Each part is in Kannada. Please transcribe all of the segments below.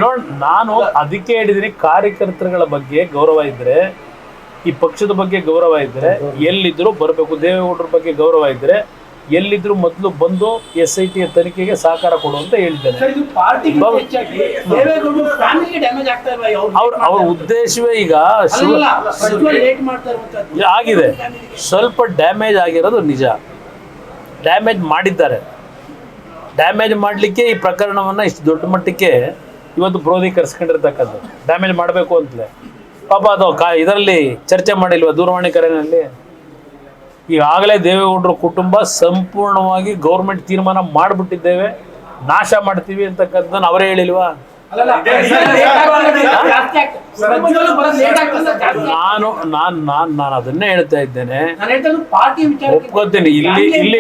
ನೋಡ್, ನಾನು ಅದಕ್ಕೆ ಹೇಳಿದೀನಿ, ಕಾರ್ಯಕರ್ತರುಗಳ ಬಗ್ಗೆ ಗೌರವ ಇದ್ರೆ, ಈ ಪಕ್ಷದ ಬಗ್ಗೆ ಗೌರವ ಇದ್ರೆ ಎಲ್ಲಿದ್ರು ಬರಬೇಕು. ದೇವೇಗೌಡರ ಬಗ್ಗೆ ಗೌರವ ಇದ್ರೆ ಎಲ್ಲಿದ್ರು ಮೊದಲು ಬಂದು SIT ತನಿಖೆಗೆ ಸಹಕಾರ ಕೊಡು ಅಂತ ಹೇಳಿದ್ದೇನೆ. ಅವ್ರ ಉದ್ದೇಶವೇ ಈಗ ಆಗಿದೆ, ಸ್ವಲ್ಪ ಡ್ಯಾಮೇಜ್ ಆಗಿರೋದು ನಿಜ. ಡ್ಯಾಮೇಜ್ ಮಾಡಿದ್ದಾರೆ. ಡ್ಯಾಮೇಜ್ ಮಾಡಲಿಕ್ಕೆ ಈ ಪ್ರಕರಣವನ್ನು ಇಷ್ಟು ದೊಡ್ಡ ಮಟ್ಟಕ್ಕೆ ಇವತ್ತು ಕ್ರೋಧೀಕರಿಸ್ಕೊಂಡಿರ್ತಕ್ಕಂಥದ್ದು. ಡ್ಯಾಮೇಜ್ ಮಾಡಬೇಕು ಅಂತಲೇ ಪಾಪ ಅದು ಇದರಲ್ಲಿ ಚರ್ಚೆ ಮಾಡಿಲ್ವ ದೂರವಾಣಿ ಕರೆನಲ್ಲಿ. ಈಗಾಗಲೇ ದೇವೇಗೌಡರ ಕುಟುಂಬ ಸಂಪೂರ್ಣವಾಗಿ ಗೌರ್ಮೆಂಟ್ ತೀರ್ಮಾನ ಮಾಡಿಬಿಟ್ಟಿದ್ದೇವೆ, ನಾಶ ಮಾಡ್ತೀವಿ ಅಂತಕ್ಕಂಥದ್ದನ್ನು ಅವರೇ ಹೇಳಿಲ್ವಾ? ನಾನು ಅದನ್ನೇ ಹೇಳ್ತಾ ಇದ್ದೇನೆ, ಒಪ್ಕೋತೀನಿ. ಇಲ್ಲಿ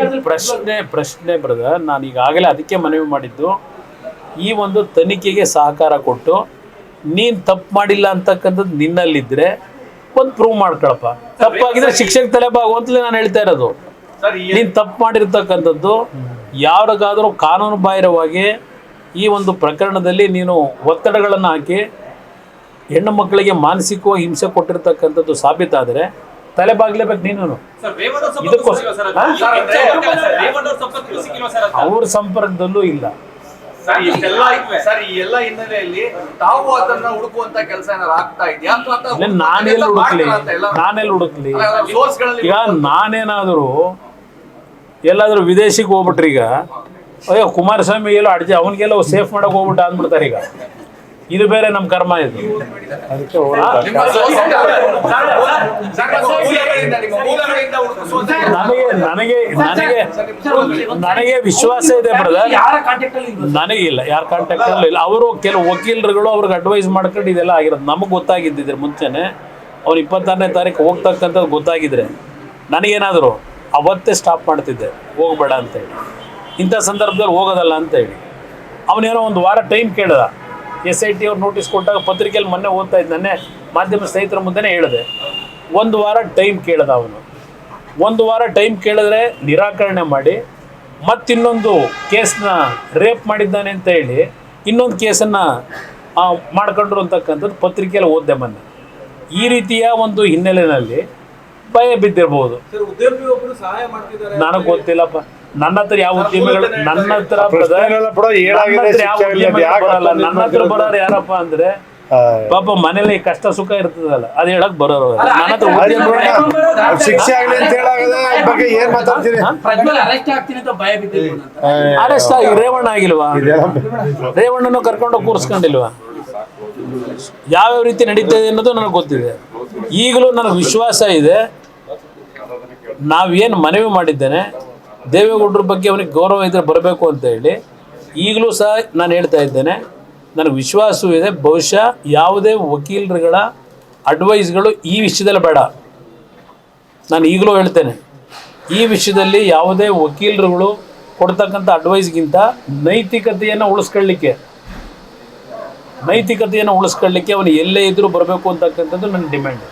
ಪ್ರಶ್ನೆ ಬ್ರದರ್, ನಾನು ಈಗಾಗಲೇ ಅದಕ್ಕೆ ಮನವಿ ಮಾಡಿದ್ದು, ಈ ಒಂದು ತನಿಖೆಗೆ ಸಹಕಾರ ಕೊಟ್ಟು ನೀನು ತಪ್ಪು ಮಾಡಿಲ್ಲ ಅಂತಕ್ಕಂಥದ್ದು ನಿನ್ನಲ್ಲಿದ್ದರೆ ಒಂದು ಪ್ರೂವ್ ಮಾಡ್ಕೊಳಪ್ಪ. ತಪ್ಪಾಗಿದ್ರೆ ಶಿಕ್ಷೆಗೆ ತಲೆಬಾಗು ಅಂತಲೇ ನಾನು ಹೇಳ್ತಾ ಇರೋದು. ನೀನು ತಪ್ಪು ಮಾಡಿರ್ತಕ್ಕಂಥದ್ದು ಯಾರಿಗಾದರೂ ಕಾನೂನು ಬಾಹಿರವಾಗಿ ಈ ಒಂದು ಪ್ರಕರಣದಲ್ಲಿ ನೀನು ಒತ್ತಡಗಳನ್ನು ಹಾಕಿ ಹೆಣ್ಣು ಮಕ್ಕಳಿಗೆ ಮಾನಸಿಕವಾಗಿ ಹಿಂಸೆ ಕೊಟ್ಟಿರ್ತಕ್ಕಂಥದ್ದು ಸಾಬೀತಾದರೆ ತಲೆಬಾಗ್ಲೇಬೇಕು ನೀನು. ಅವ್ರ ಸಂಪರ್ಕದಲ್ಲೂ ಇಲ್ಲ. ಎಲ್ಲ ಹಿನ್ನೆಲೆಯಲ್ಲಿ ತಾವು ಅದನ್ನ ಹುಡುಕುವಂತ ಕೆಲಸ ಏನಾದ್ರು ಆಗ್ತಾ ಇದೆಯಾ? ನಾನೆಲ್ಲ ಹುಡುಕ್ಲಿ? ಈಗ ನಾನೇನಾದರೂ ಎಲ್ಲಾದ್ರೂ ವಿದೇಶಿಗೆ ಹೋಗ್ಬಿಟ್ರಿ, ಈಗ ಅಯ್ಯೋ ಕುಮಾರಸ್ವಾಮಿ ಎಲ್ಲೋ ಅಡ್ಜಿ ಅವನಿಗೆಲ್ಲ ಸೇಫ್ ಮಾಡಕ್ ಹೋಗ್ಬಿಟ್ಟ ಅಂದ್ಬಿಡ್ತಾರೆ. ಈಗ ಇದು ಬೇರೆ ನಮ್ಮ ಕರ್ಮ ಇದು. ನನಗೆ ವಿಶ್ವಾಸ ಇದೆ ಬ್ರದರ್, ನನಗಿಲ್ಲ, ಯಾರ ಕಾಂಟ್ಯಾಕ್ಟ್ ಇಲ್ಲ. ಅವರು ಕೆಲವು ವಕೀಲರುಗಳು ಅವ್ರಿಗೆ ಅಡ್ವೈಸ್ ಮಾಡ್ಕೊಂಡು ಇದೆಲ್ಲ ಆಗಿರೋದು. ನಮಗೆ ಗೊತ್ತಾಗಿದ್ದಿದ್ರೆ ಮುಂಚೆನೆ, ಅವ್ನು 26ನೇ ತಾರೀಕು ಹೋಗ್ತಕ್ಕಂಥದ್ದು ಗೊತ್ತಾಗಿದ್ರೆ ನನಗೇನಾದರೂ ಅವತ್ತೇ ಸ್ಟಾಪ್ ಮಾಡ್ತಿದ್ದೆ, ಹೋಗ್ಬೇಡ ಅಂತೇಳಿ, ಇಂಥ ಸಂದರ್ಭದಲ್ಲಿ ಹೋಗೋದಲ್ಲ ಅಂತೇಳಿ. ಅವನೇನೋ ಒಂದು ವಾರ ಟೈಮ್ ಕೇಳ್ದ. SIT ಅವ್ರು ನೋಟಿಸ್ ಕೊಟ್ಟಾಗ ಪತ್ರಿಕೆಯಲ್ಲಿ ಮೊನ್ನೆ ಓದ್ತಾ ಇದ್ದ, ನನ್ನೇ ಮಾಧ್ಯಮ ಸ್ನೇಹಿತರ ಮುಂದೆನೇ ಹೇಳಿದೆ, 1 ವಾರ ಟೈಮ್ ಕೇಳ್ದ ಅವನು. 1 ವಾರ ಟೈಮ್ ಕೇಳಿದ್ರೆ ನಿರಾಕರಣೆ ಮಾಡಿ ಮತ್ತಿನ್ನೊಂದು ಕೇಸ್ನ ರೇಪ್ ಮಾಡಿದ್ದಾನೆ ಅಂತ ಹೇಳಿ ಇನ್ನೊಂದು ಕೇಸನ್ನು ಮಾಡ್ಕೊಂಡ್ರು ಅಂತಕ್ಕಂಥದ್ದು ಪತ್ರಿಕೆಯಲ್ಲಿ ಓದ್ದೆ ಮೊನ್ನೆ. ಈ ರೀತಿಯ ಒಂದು ಹಿನ್ನೆಲೆಯಲ್ಲಿ ಭಯ ಬಿದ್ದಿರ್ಬೋದು. ನನಗೆ ಗೊತ್ತಿಲ್ಲಪ್ಪ, ನನ್ನ ಹತ್ರ ಯಾವ ಉದ್ಯಮಿಗಳು, ನನ್ನ ಹತ್ರ ಬರೋರು ಯಾರಪ್ಪ ಅಂದ್ರೆ ಪಾಪ ಮನೇಲಿ ಕಷ್ಟ ಸುಖ ಇರ್ತದಲ್ಲ, ಅದ್ ಹೇಳಕ್ ಬರೋರು. ನನ್ನ ಹತ್ರ ಅರೆಸ್ಟ್ ಆಗಿ ರೇವಣ್ಣ ಆಗಿಲ್ವಾ? ರೇವಣ್ಣನು ಕರ್ಕೊಂಡು ಕೂರಿಸ್ಕೊಂಡಿಲ್ವಾ? ಯಾವ್ಯಾವ ರೀತಿ ನಡೀತದೆ ಅನ್ನೋದು ನನಗೆ ಗೊತ್ತಿದೆ. ಈಗಲೂ ನನಗೆ ವಿಶ್ವಾಸ ಇದೆ, ನಾವೇನು ಮನವಿ ಮಾಡಿದ್ದೇನೆ ದೇವೇಗೌಡರ ಬಗ್ಗೆ ಅವನಿಗೆ ಗೌರವ ಇದ್ರೆ ಬರಬೇಕು ಅಂತ ಹೇಳಿ, ಈಗಲೂ ಸಹ ನಾನು ಹೇಳ್ತಾ ಇದ್ದೇನೆ, ನನಗೆ ವಿಶ್ವಾಸವೂ ಇದೆ. ಬಹುಶಃ ಯಾವುದೇ ವಕೀಲರುಗಳ ಅಡ್ವೈಸ್ಗಳು ಈ ವಿಷಯದಲ್ಲಿ ಬೇಡ. ನಾನು ಈಗಲೂ ಹೇಳ್ತೇನೆ, ಈ ವಿಷಯದಲ್ಲಿ ಯಾವುದೇ ವಕೀಲರುಗಳು ಕೊಡ್ತಕ್ಕಂಥ ಅಡ್ವೈಸ್ಗಿಂತ ನೈತಿಕತೆಯನ್ನು ಉಳಿಸ್ಕೊಳ್ಳಿಕ್ಕೆ ಅವನು ಎಲ್ಲೇ ಇದ್ರೂ ಬರಬೇಕು ಅಂತಕ್ಕಂಥದ್ದು ನನ್ನ ಡಿಮ್ಯಾಂಡ್.